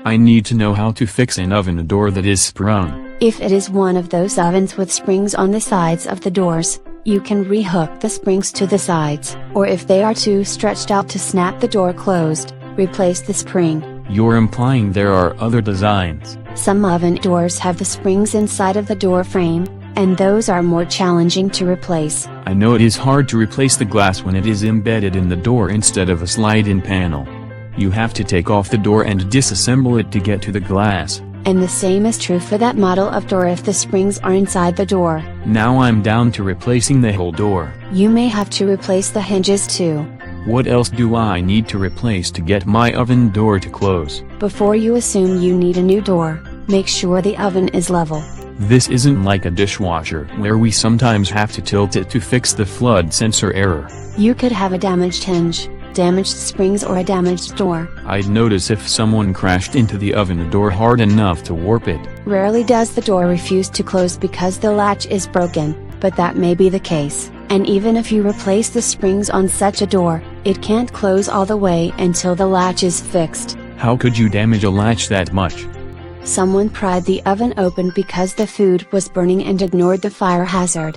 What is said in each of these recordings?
I need to know how to fix an oven door that is sprung. If it is one of those ovens with springs on the sides of the doors, you can rehook the springs to the sides, or if they are too stretched out to snap the door closed, replace the spring. You're implying there are other designs. Some oven doors have the springs inside of the door frame, and those are more challenging to replace. I know it is hard to replace the glass when it is embedded in the door instead of a slide-in panel. You have to take off the door and disassemble it to get to the glass. And the same is true for that model of door if the springs are inside the door. Now I'm down to replacing the whole door. You may have to replace the hinges too. What else do I need to replace to get my oven door to close? Before you assume you need a new door, make sure the oven is level. This isn't like a dishwasher where we sometimes have to tilt it to fix the flood sensor error. You could have a damaged hinge, damaged springs, or a damaged door. I'd notice if someone crashed into the oven door hard enough to warp it. Rarely does the door refuse to close because the latch is broken, but that may be the case, and even if you replace the springs on such a door, it can't close all the way until the latch is fixed. How could you damage a latch that much? Someone pried the oven open because the food was burning and ignored the fire hazard.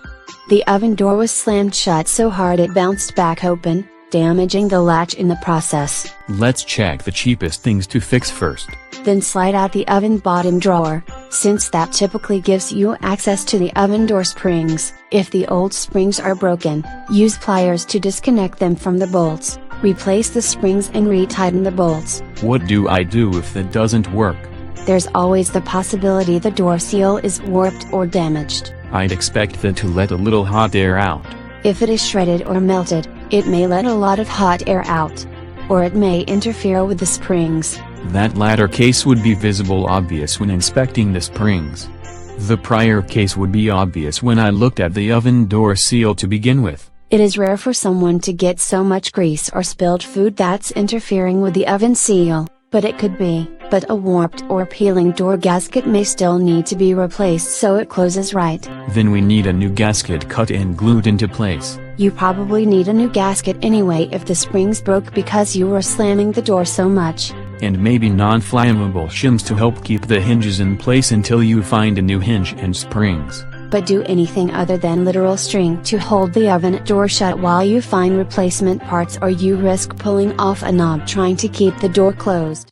The oven door was slammed shut so hard it bounced back open, damaging the latch in the process. Let's check the cheapest things to fix first. Then slide out the oven bottom drawer, since that typically gives you access to the oven door springs. If the old springs are broken, use pliers to disconnect them from the bolts, replace the springs and retighten the bolts. What do I do if that doesn't work? There's always the possibility the door seal is warped or damaged. I'd expect that to let a little hot air out. If it is shredded or melted, it may let a lot of hot air out. Or it may interfere with the springs. That latter case would be obvious when inspecting the springs. The prior case would be obvious when I looked at the oven door seal to begin with. It is rare for someone to get so much grease or spilled food that's interfering with the oven seal, but it could be. But a warped or peeling door gasket may still need to be replaced so it closes right. Then we need a new gasket cut and glued into place. You probably need a new gasket anyway if the springs broke because you were slamming the door so much. And maybe non-flammable shims to help keep the hinges in place until you find a new hinge and springs. But do anything other than literal string to hold the oven door shut while you find replacement parts, or you risk pulling off a knob trying to keep the door closed.